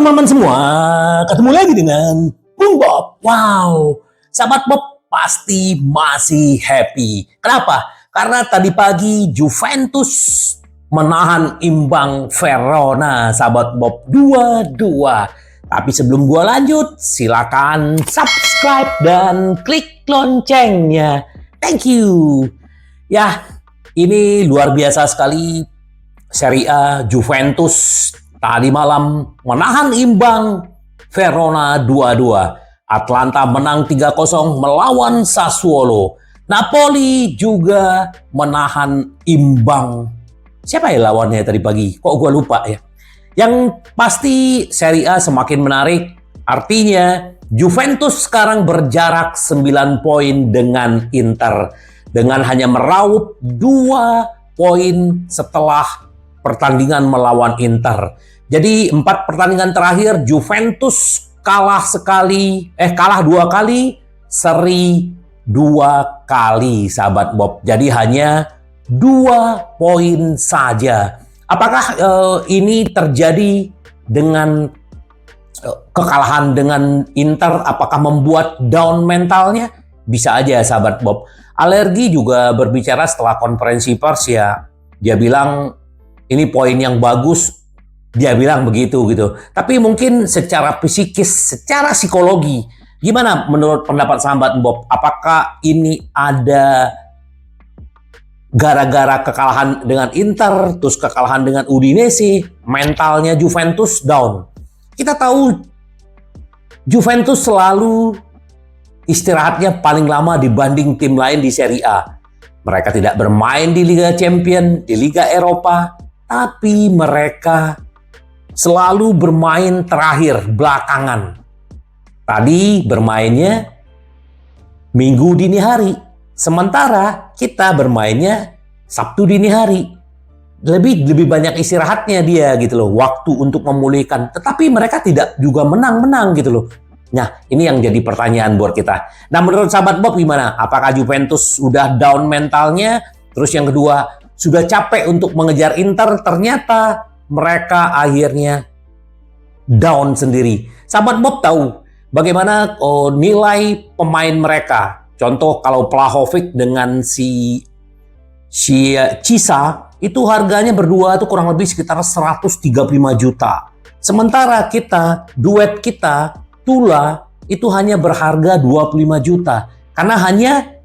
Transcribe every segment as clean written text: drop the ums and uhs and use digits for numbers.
teman-teman semua, ketemu lagi dengan Bung Bob. Wow, sahabat Bob pasti masih happy. Kenapa? Karena tadi pagi Juventus menahan imbang Verona, sahabat Bob 2-2. Tapi sebelum gua lanjut, silakan subscribe dan klik loncengnya. Thank you. Ya, ini luar biasa sekali. Serie A Juventus tadi malam menahan imbang Verona 2-2. Atlanta menang 3-0 melawan Sassuolo. Napoli juga menahan imbang. Siapa ya lawannya tadi pagi? Kok gue lupa ya? Yang pasti Serie A semakin menarik. Artinya Juventus sekarang berjarak 9 poin dengan Inter. Dengan hanya meraup 2 poin setelah pertandingan melawan Inter. Jadi 4 pertandingan terakhir Juventus kalah 2 kali, seri 2 kali, sahabat Bob. Jadi hanya 2 poin saja. Apakah ini terjadi dengan kekalahan dengan Inter? Apakah membuat down mentalnya? Bisa aja, sahabat Bob. Alergi juga berbicara setelah konferensi pers ya. Dia bilang ini poin yang bagus. Dia bilang begitu gitu. Tapi mungkin secara psikis, secara psikologi, gimana menurut pendapat sahabat Bob? Apakah ini ada gara-gara kekalahan dengan Inter, terus kekalahan dengan Udinese, mentalnya Juventus down? Kita tahu Juventus selalu istirahatnya paling lama dibanding tim lain di Serie A. Mereka tidak bermain di Liga Champions, di Liga Eropa, tapi mereka selalu bermain terakhir, belakangan. Tadi bermainnya Minggu dini hari. Sementara kita bermainnya Sabtu dini hari. Lebih banyak istirahatnya dia gitu loh. Waktu untuk memulihkan. Tetapi mereka tidak juga menang-menang gitu loh. Nah, ini yang jadi pertanyaan buat kita. Nah, menurut sahabat Bob gimana? Apakah Juventus sudah down mentalnya? Terus yang kedua, sudah capek untuk mengejar Inter? Ternyata mereka akhirnya down sendiri. Sahabat Bob tahu bagaimana nilai pemain mereka. Contoh kalau Vlahovic dengan si Cisa itu harganya berdua itu kurang lebih sekitar 135 juta. Sementara kita, duet kita, Tula itu hanya berharga 25 juta. Karena hanya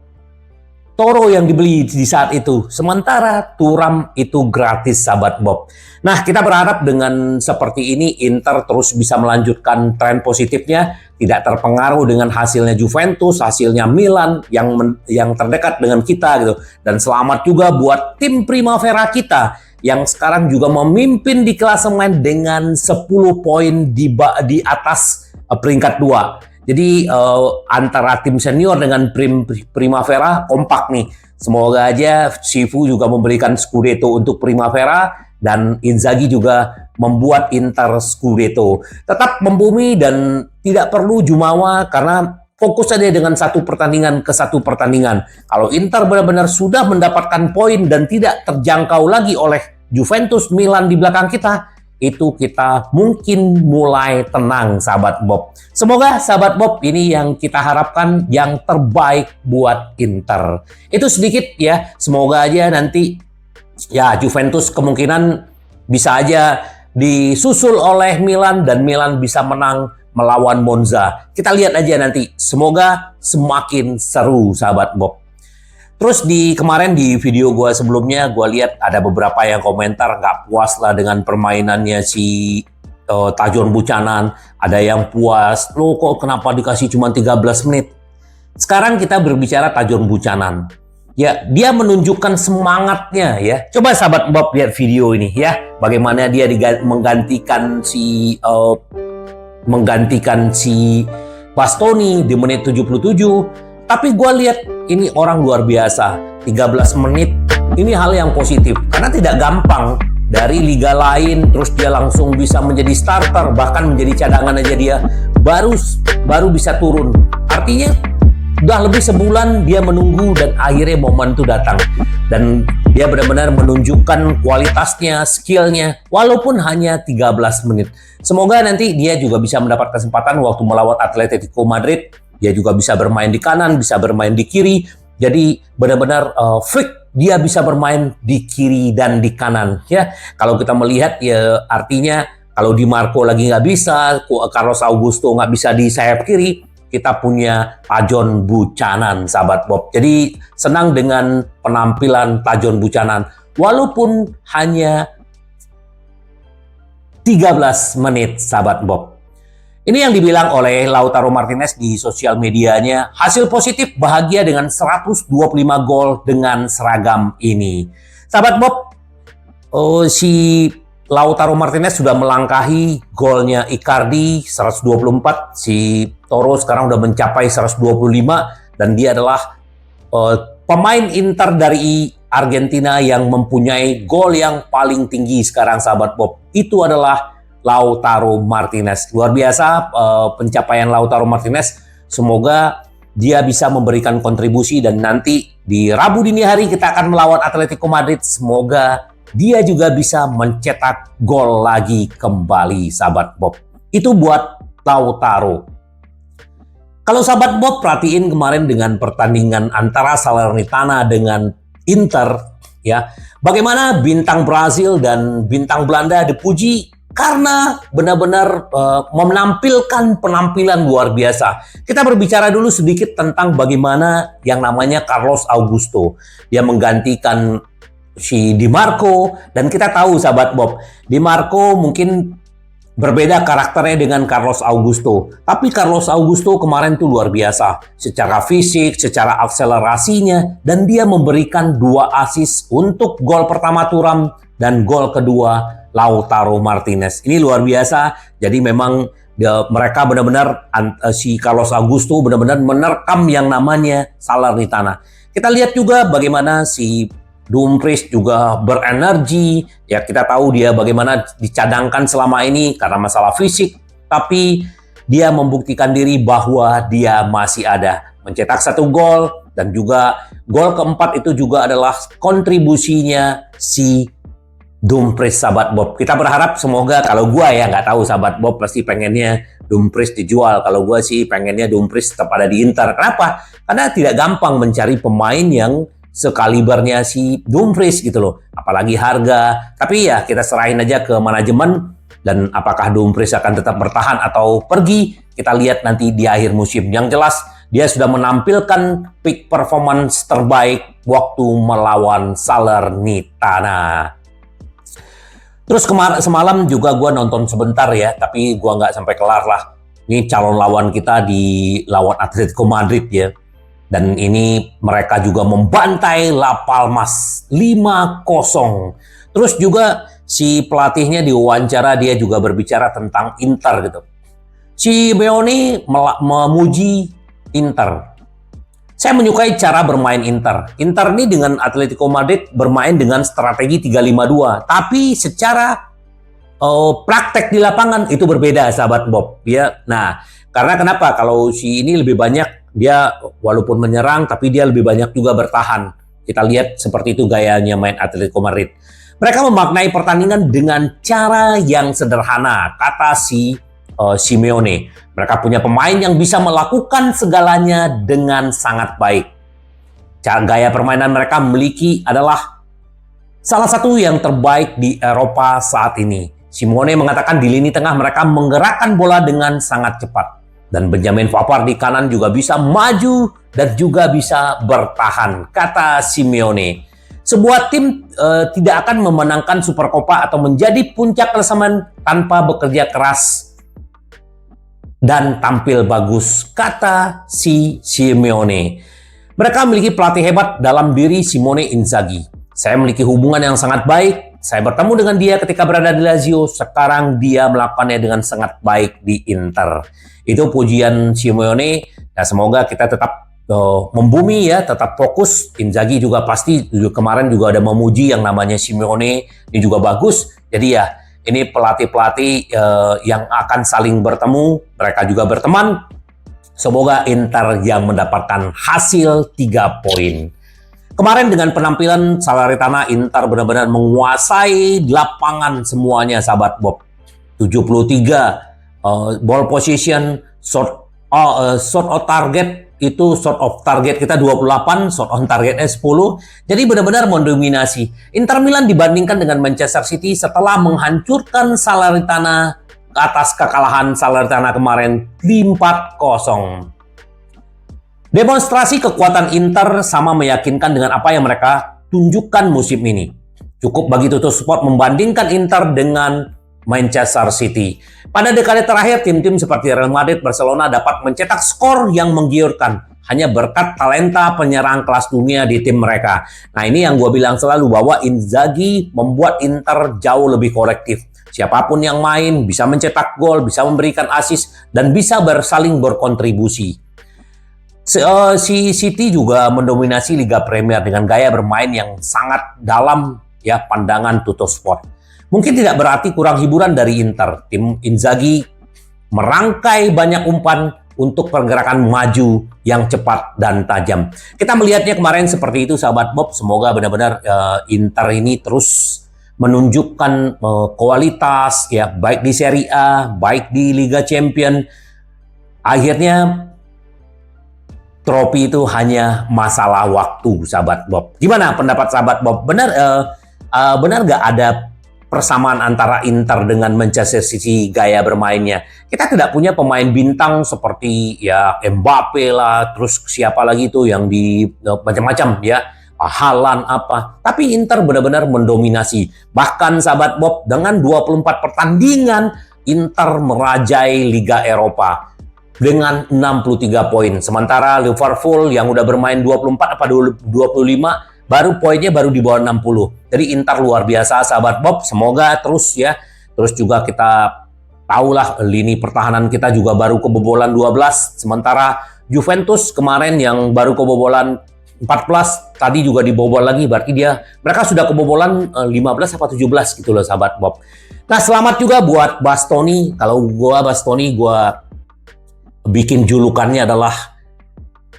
Toro yang dibeli di saat itu. Sementara Thuram itu gratis, sahabat Bob. Nah, kita berharap dengan seperti ini Inter terus bisa melanjutkan tren positifnya. Tidak terpengaruh dengan hasilnya Juventus, hasilnya Milan yang terdekat dengan kita gitu. Dan selamat juga buat tim Primavera kita yang sekarang juga memimpin di klasemen dengan 10 poin di atas peringkat 2. Jadi antara tim senior dengan Primavera kompak nih. Semoga aja Sifu juga memberikan Scudetto untuk Primavera dan Inzaghi juga membuat Inter Scudetto. Tetap membumi dan tidak perlu jumawa karena fokus saja dengan satu pertandingan ke satu pertandingan. Kalau Inter benar-benar sudah mendapatkan poin dan tidak terjangkau lagi oleh Juventus, Milan di belakang kita, itu kita mungkin mulai tenang, sahabat Bob. Semoga sahabat Bob ini yang kita harapkan yang terbaik buat Inter. Itu sedikit ya, semoga aja nanti ya Juventus kemungkinan bisa aja disusul oleh Milan dan Milan bisa menang melawan Monza. Kita lihat aja nanti, semoga semakin seru, sahabat Bob. Terus kemarin di video gue sebelumnya, gue lihat ada beberapa yang komentar nggak puas lah dengan permainannya si Tajon Buchanan. Ada yang puas, lo kok kenapa dikasih cuma 13 menit? Sekarang kita berbicara Tajon Buchanan. Ya, dia menunjukkan semangatnya ya. Coba sahabat Bob lihat video ini ya. Bagaimana dia menggantikan si Bastoni di menit 77. Tapi gue lihat ini orang luar biasa. 13 menit ini hal yang positif. Karena tidak gampang dari liga lain terus dia langsung bisa menjadi starter. Bahkan menjadi cadangan aja dia baru bisa turun. Artinya Udah lebih sebulan dia menunggu dan akhirnya momen itu datang. Dan dia benar-benar menunjukkan kualitasnya, skillnya, walaupun hanya 13 menit. Semoga nanti dia juga bisa mendapat kesempatan waktu melawan Atletico Madrid. Dia juga bisa bermain di kanan, bisa bermain di kiri. Jadi benar-benar freak, dia bisa bermain di kiri dan di kanan. Ya, kalau kita melihat ya artinya kalau Di Marco lagi nggak bisa, Carlos Augusto nggak bisa di sayap kiri, kita punya Tajon Buchanan, sahabat Bob. Jadi senang dengan penampilan Tajon Buchanan. Walaupun hanya 13 menit, sahabat Bob. Ini yang dibilang oleh Lautaro Martinez di sosial medianya, hasil positif bahagia dengan 125 gol dengan seragam ini. Sahabat Bob, si Lautaro Martinez sudah melangkahi golnya Icardi 124, si Toro sekarang udah mencapai 125 dan dia adalah pemain Inter dari Argentina yang mempunyai gol yang paling tinggi sekarang, sahabat Bob. Itu adalah Lautaro Martinez. Luar biasa pencapaian Lautaro Martinez. Semoga dia bisa memberikan kontribusi dan nanti di Rabu dini hari kita akan melawan Atletico Madrid. Semoga dia juga bisa mencetak gol lagi kembali, sahabat Bob. Itu buat Lautaro. Kalau sahabat Bob perhatiin kemarin dengan pertandingan antara Salernitana dengan Inter, ya, bagaimana bintang Brazil dan bintang Belanda dipuji karena benar-benar menampilkan penampilan luar biasa. Kita berbicara dulu sedikit tentang bagaimana yang namanya Carlos Augusto. Dia menggantikan si Di Marco, dan kita tahu sahabat Bob, Di Marco mungkin berbeda karakternya dengan Carlos Augusto. Tapi Carlos Augusto kemarin tuh luar biasa. Secara fisik, secara akselerasinya, dan dia memberikan 2 assist untuk gol pertama Thuram dan gol kedua Lautaro Martinez. Ini luar biasa. Jadi memang mereka benar-benar, si Carlos Augusto benar-benar menerkam yang namanya Salernitana. Kita lihat juga bagaimana si Dumfries juga berenergi, ya kita tahu dia bagaimana dicadangkan selama ini karena masalah fisik, tapi dia membuktikan diri bahwa dia masih ada, mencetak 1 gol, dan juga gol keempat itu juga adalah kontribusinya si Dumfries, sahabat Bob. Kita berharap semoga, kalau gua ya nggak tahu sahabat Bob pasti pengennya Dumfries dijual, kalau gua sih pengennya Dumfries tetap ada di Inter. Kenapa? Karena tidak gampang mencari pemain yang sekalibernya si Dumfries gitu loh, apalagi harga. Tapi ya kita serahin aja ke manajemen, dan apakah Dumfries akan tetap bertahan atau pergi, kita lihat nanti di akhir musim. Yang jelas dia sudah menampilkan peak performance terbaik waktu melawan Salernitana. Terus semalam juga gue nonton sebentar ya, tapi gue nggak sampai kelar lah. Ini calon lawan kita di lawan Atletico Madrid ya. Dan ini mereka juga membantai La Palmas 5-0. Terus juga si pelatihnya diwawancara, dia juga berbicara tentang Inter gitu. Si Simeone memuji Inter. Saya menyukai cara bermain Inter. Inter ini dengan Atletico Madrid bermain dengan strategi 3-5-2. Tapi secara praktek di lapangan itu berbeda, sahabat Bob. Ya, nah, karena kenapa? Kalau si ini lebih banyak, dia walaupun menyerang, tapi dia lebih banyak juga bertahan. Kita lihat seperti itu gayanya main Atletico Madrid. Mereka memaknai pertandingan dengan cara yang sederhana, kata si Simeone. Mereka punya pemain yang bisa melakukan segalanya dengan sangat baik. Gaya permainan mereka memiliki adalah salah satu yang terbaik di Eropa saat ini. Simeone mengatakan di lini tengah mereka menggerakkan bola dengan sangat cepat. Dan Benjamin Pavard di kanan juga bisa maju dan juga bisa bertahan, kata Simeone. Sebuah tim tidak akan memenangkan Supercopa atau menjadi puncak klasemen tanpa bekerja keras dan tampil bagus, kata si Simeone. Mereka memiliki pelatih hebat dalam diri Simone Inzaghi. Saya memiliki hubungan yang sangat baik. Saya bertemu dengan dia ketika berada di Lazio. Sekarang dia melakukannya dengan sangat baik di Inter. Itu pujian Simeone. Ya, semoga kita tetap membumi ya, tetap fokus. Inzaghi juga pasti kemarin juga ada memuji yang namanya Simeone. Ini juga bagus. Jadi ya, ini pelatih-pelatih yang akan saling bertemu. Mereka juga berteman. Semoga Inter yang mendapatkan hasil 3 poin. Kemarin dengan penampilan Salernitana, Inter benar-benar menguasai lapangan semuanya, sahabat Bob. 73 ball position, shot on target itu shot off target kita 28, shot on targetnya 10. Jadi benar-benar mendominasi. Inter Milan dibandingkan dengan Manchester City setelah menghancurkan Salernitana atas kekalahan Salernitana kemarin 4-0. Demonstrasi kekuatan Inter sama meyakinkan dengan apa yang mereka tunjukkan musim ini. Cukup bagi Tuttosport membandingkan Inter dengan Manchester City. Pada dekade terakhir, tim-tim seperti Real Madrid, Barcelona dapat mencetak skor yang menggiurkan hanya berkat talenta penyerang kelas dunia di tim mereka. Nah, ini yang gue bilang selalu bahwa Inzaghi membuat Inter jauh lebih kolektif. Siapapun yang main bisa mencetak gol, bisa memberikan assist, dan bisa saling berkontribusi. Si City juga mendominasi Liga Premier dengan gaya bermain yang sangat dalam ya pandangan Tuttosport. Mungkin tidak berarti kurang hiburan dari Inter. Tim Inzaghi merangkai banyak umpan untuk pergerakan maju yang cepat dan tajam. Kita melihatnya kemarin seperti itu, sahabat Bob. Semoga benar-benar Inter ini terus menunjukkan kualitas ya, baik di Serie A, baik di Liga Champion. Akhirnya trofi itu hanya masalah waktu, sahabat Bob. Gimana pendapat sahabat Bob? Benar nggak ada persamaan antara Inter dengan Manchester City gaya bermainnya? Kita tidak punya pemain bintang seperti ya Mbappe lah, terus siapa lagi tuh yang di macam-macam ya, Haaland apa. Tapi Inter benar-benar mendominasi. Bahkan sahabat Bob, dengan 24 pertandingan Inter merajai Liga Eropa dengan 63 poin. Sementara Liverpool yang udah bermain 24 apa 25 baru poinnya baru di bawah 60. Jadi Inter luar biasa, sahabat Bob. Semoga terus ya. Terus juga kita tahulah lini pertahanan kita juga baru kebobolan 12. Sementara Juventus kemarin yang baru kebobolan 14 tadi juga dibobol lagi, berarti mereka sudah kebobolan 15 apa 17 gitu loh, sahabat Bob. Nah, selamat juga buat Bastoni. Kalau Bastoni bikin julukannya adalah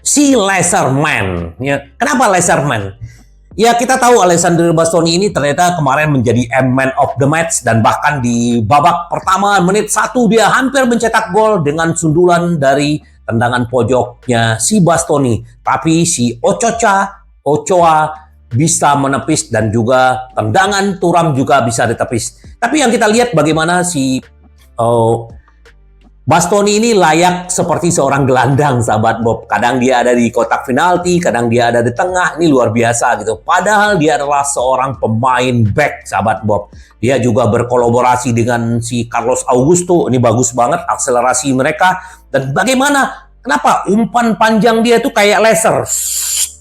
si Laserman. Ya, kenapa Laserman? Ya, kita tahu Alessandro Bastoni ini ternyata kemarin menjadi man of the match, dan bahkan di babak pertama menit 1 dia hampir mencetak gol dengan sundulan dari tendangan pojoknya si Bastoni. Tapi si Ochoa bisa menepis, dan juga tendangan Thuram juga bisa ditepis. Tapi yang kita lihat bagaimana si Bastoni ini layak seperti seorang gelandang, sahabat Bob. Kadang dia ada di kotak penalti, kadang dia ada di tengah. Ini luar biasa gitu. Padahal dia adalah seorang pemain back, sahabat Bob. Dia juga berkolaborasi dengan si Carlos Augusto. Ini bagus banget akselerasi mereka. Dan bagaimana? Kenapa umpan panjang dia itu kayak laser?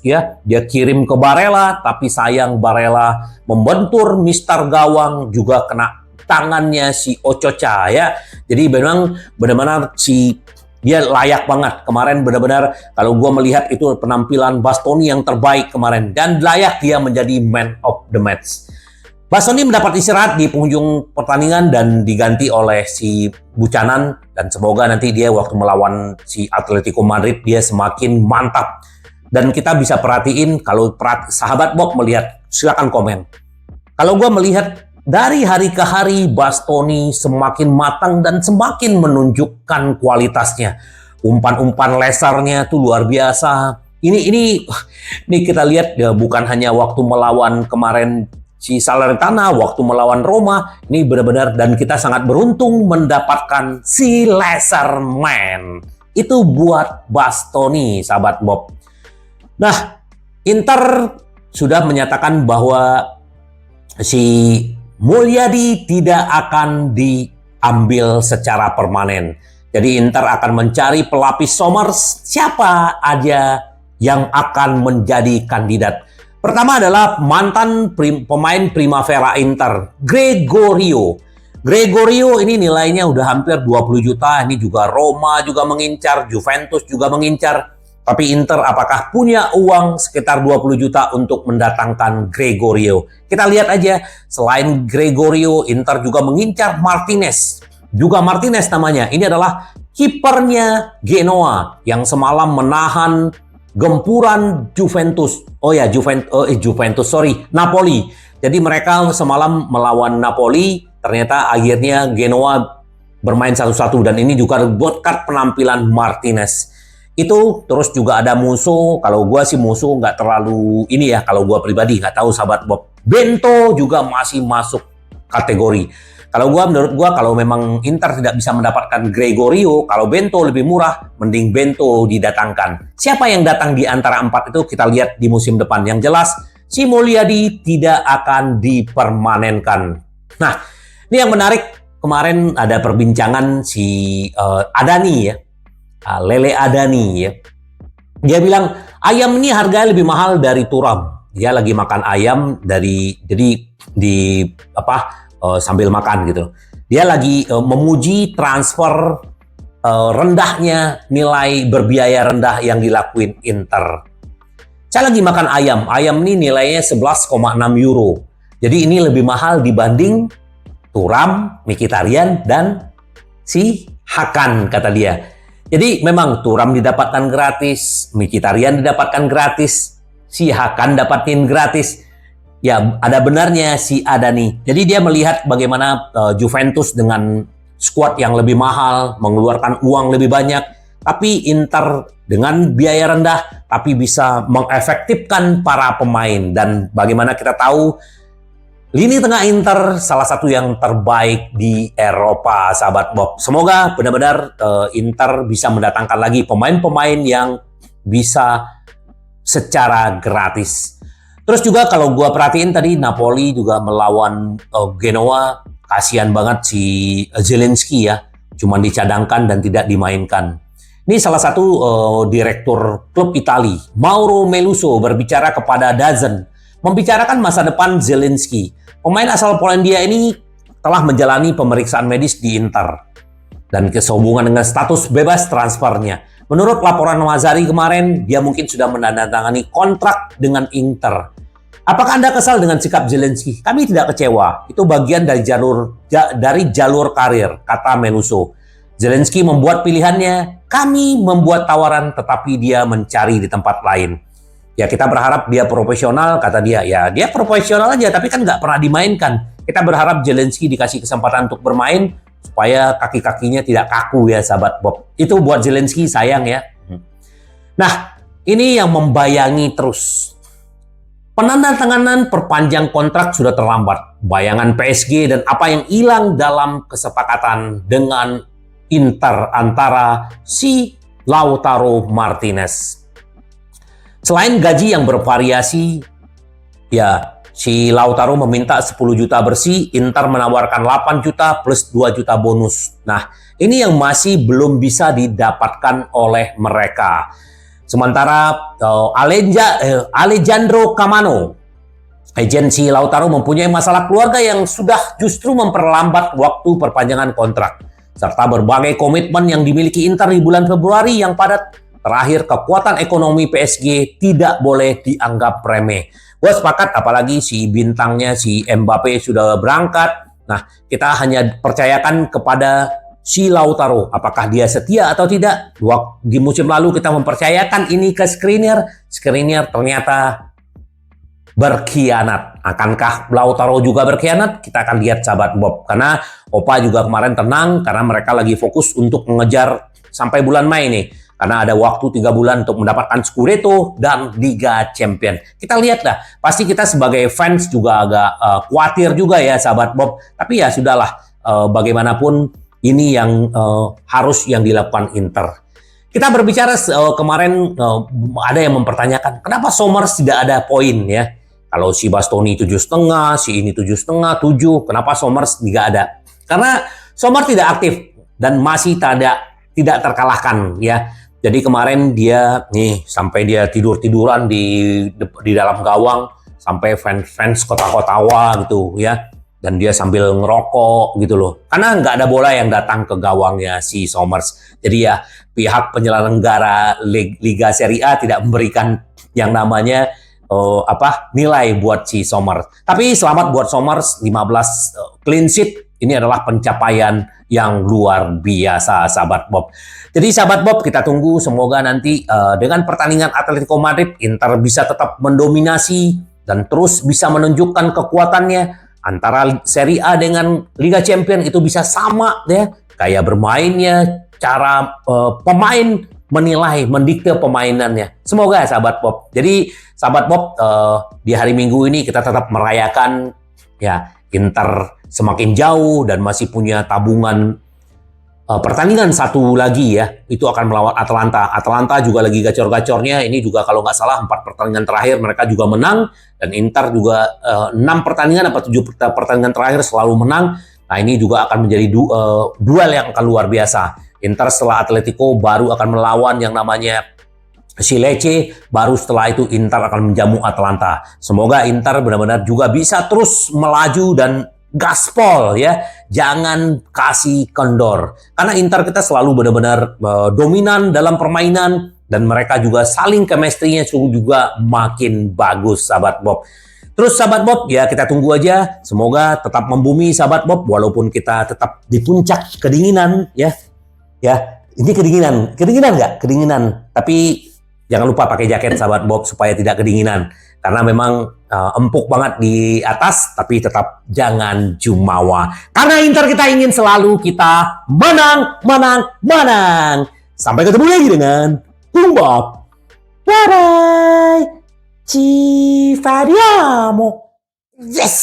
Ya, dia kirim ke Barella, tapi sayang Barella membentur Mister Gawang, juga kena tangannya si Ochoa ya. Jadi memang benar-benar dia layak banget. Kemarin benar-benar kalau gue melihat itu penampilan Bastoni yang terbaik kemarin, dan layak dia menjadi man of the match. Bastoni mendapat istirahat di penghujung pertandingan dan diganti oleh si Buchanan, dan semoga nanti dia waktu melawan si Atletico Madrid dia semakin mantap. Dan kita bisa perhatiin, kalau sahabat Bob melihat, silakan komen. Kalau gue melihat dari hari ke hari Bastoni semakin matang dan semakin menunjukkan kualitasnya. Umpan-umpan lasernya tuh luar biasa. Ini kita lihat ya, bukan hanya waktu melawan kemarin si Salernitana, waktu melawan Roma. Ini benar-benar, dan kita sangat beruntung mendapatkan si Laserman. Itu buat Bastoni, sahabat Bob. Nah, Inter sudah menyatakan bahwa si Mulyadi tidak akan diambil secara permanen. Jadi Inter akan mencari pelapis sommer siapa aja yang akan menjadi kandidat. Pertama adalah mantan pemain Primavera Inter, Gregorio. Gregorio ini nilainya udah hampir 20 juta. Ini juga Roma juga mengincar, Juventus juga mengincar. Tapi Inter apakah punya uang sekitar 20 juta untuk mendatangkan Gregorio? Kita lihat aja, selain Gregorio, Inter juga mengincar Martinez. Juga Martinez namanya. Ini adalah kipernya Genoa yang semalam menahan gempuran Juventus. Napoli. Jadi mereka semalam melawan Napoli, ternyata akhirnya Genoa bermain 1-1 dan ini juga berkat penampilan Martinez. Itu terus juga ada Musso. Kalau gua sih Musso nggak terlalu ini ya, kalau gua pribadi nggak tahu sahabat Bob. Bento juga masih masuk kategori. Menurut gua kalau memang Inter tidak bisa mendapatkan Gregorio, kalau Bento lebih murah, mending Bento didatangkan. Siapa yang datang di antara 4 itu kita lihat di musim depan. Yang jelas si Mulyadi tidak akan dipermanenkan. Nah, ini yang menarik, kemarin ada perbincangan si Adani ya. Lele Adani ya. Dia bilang ayam ini harganya lebih mahal dari Thuram. Dia lagi makan ayam sambil makan gitu. Dia lagi memuji transfer rendahnya nilai berbiaya rendah yang dilakuin Inter. Saya lagi makan ayam. Ayam ini nilainya 11,6 euro. Jadi ini lebih mahal dibanding Thuram, Mkhitaryan, dan si Hakan, kata dia. Jadi memang Thuram didapatkan gratis, Mkhitaryan didapatkan gratis, si Hakan dapatin gratis. Ya, ada benarnya si Adani. Jadi dia melihat bagaimana Juventus dengan skuad yang lebih mahal, mengeluarkan uang lebih banyak, tapi Inter dengan biaya rendah, tapi bisa mengefektifkan para pemain. Dan bagaimana kita tahu, lini tengah Inter salah satu yang terbaik di Eropa, sahabat Bob. Semoga benar-benar Inter bisa mendatangkan lagi pemain-pemain yang bisa secara gratis. Terus juga kalau gua perhatiin tadi Napoli juga melawan Genoa, kasihan banget si Zelensky ya, cuma dicadangkan dan tidak dimainkan. Ini salah satu direktur klub Itali, Mauro Meluso, berbicara kepada DAZN, membicarakan masa depan Zelensky. Pemain asal Polandia ini telah menjalani pemeriksaan medis di Inter dan sehubungan dengan status bebas transfernya. Menurut laporan Mazzari kemarin, dia mungkin sudah menandatangani kontrak dengan Inter. Apakah Anda kesal dengan sikap Zelensky? Kami tidak kecewa. Itu bagian dari jalur karir, kata Meluso. Zelensky membuat pilihannya, kami membuat tawaran, tetapi dia mencari di tempat lain. Ya, kita berharap dia profesional, kata dia. Ya, dia profesional aja, tapi kan nggak pernah dimainkan. Kita berharap Zelensky dikasih kesempatan untuk bermain, supaya kaki-kakinya tidak kaku ya, sahabat Bob. Itu buat Zelensky, sayang ya. Nah, ini yang membayangi terus. Penandatanganan perpanjang kontrak sudah terlambat. Bayangan PSG dan apa yang hilang dalam kesepakatan dengan Inter antara si Lautaro Martinez. Selain gaji yang bervariasi, ya si Lautaro meminta 10 juta bersih, Inter menawarkan 8 juta plus 2 juta bonus. Nah, ini yang masih belum bisa didapatkan oleh mereka. Sementara Alejandro Camano, agensi Lautaro, mempunyai masalah keluarga yang sudah justru memperlambat waktu perpanjangan kontrak, serta berbagai komitmen yang dimiliki Inter di bulan Februari yang padat. Terakhir, kekuatan ekonomi PSG tidak boleh dianggap remeh. Gue sepakat, apalagi si bintangnya, si Mbappe sudah berangkat. Nah, kita hanya percayakan kepada si Lautaro, apakah dia setia atau tidak. Di musim lalu kita mempercayakan ini ke Skriniar ternyata berkhianat. Akankah Lautaro juga berkhianat? Kita akan lihat, sahabat Bob. Karena Opa juga kemarin tenang, karena mereka lagi fokus untuk mengejar sampai bulan Mei nih. Karena ada waktu 3 bulan untuk mendapatkan Scudetto dan Liga Champion. Kita lihatlah, pasti kita sebagai fans juga agak khawatir juga ya, sahabat Bob. Tapi ya sudahlah, bagaimanapun ini yang harus yang dilakukan Inter. Kita berbicara kemarin ada yang mempertanyakan kenapa Somers tidak ada poin ya. Kalau si Bastoni 7,5, si ini 7,5, 7, kenapa Somers tidak ada? Karena Somers tidak aktif dan masih tidak terkalahkan ya. Jadi kemarin dia nih sampai dia tidur-tiduran di dalam gawang, sampai fans kota-kotawa gitu ya. Dan dia sambil ngerokok gitu loh. Karena nggak ada bola yang datang ke gawangnya si Somers. Jadi ya pihak penyelenggara Liga Serie A tidak memberikan yang namanya nilai buat si Somers. Tapi selamat buat Somers, 15 clean sheet ini adalah pencapaian yang luar biasa, sahabat Bob. Jadi sahabat Bob, kita tunggu semoga nanti dengan pertandingan Atletico Madrid, Inter bisa tetap mendominasi dan terus bisa menunjukkan kekuatannya. Antara Serie A dengan Liga Champions itu bisa sama ya, kayak bermainnya, cara pemain menilai, mendikte pemainannya. Semoga sahabat Bob. Jadi sahabat Bob, di hari Minggu ini kita tetap merayakan ya Inter semakin jauh dan masih punya tabungan pertandingan satu lagi ya, itu akan melawan Atalanta. Atalanta juga lagi gacor-gacornya, ini juga kalau nggak salah 4 pertandingan terakhir mereka juga menang, dan Inter juga 6 pertandingan atau 7 pertandingan terakhir selalu menang. Nah ini juga akan menjadi duel yang akan luar biasa. Inter setelah Atletico baru akan melawan yang namanya si Lecce, baru setelah itu Inter akan menjamu Atalanta. Semoga Inter benar-benar juga bisa terus melaju dan gaspol ya, jangan kasih kendor. Karena Inter kita selalu benar-benar dominan dalam permainan dan mereka juga saling chemistry-nya juga makin bagus, sahabat Bob. Terus sahabat Bob, ya kita tunggu aja. Semoga tetap membumi sahabat Bob, walaupun kita tetap di puncak kedinginan ya. Ya, ini kedinginan nggak? Kedinginan. Tapi jangan lupa pakai jaket sahabat Bob supaya tidak kedinginan. Karena memang empuk banget di atas, tapi tetap jangan jumawa. Karena Inter kita ingin selalu kita menang, menang, menang. Sampai ketemu lagi dengan Bung Bob. Bye-bye. Ci vediamo. Yes!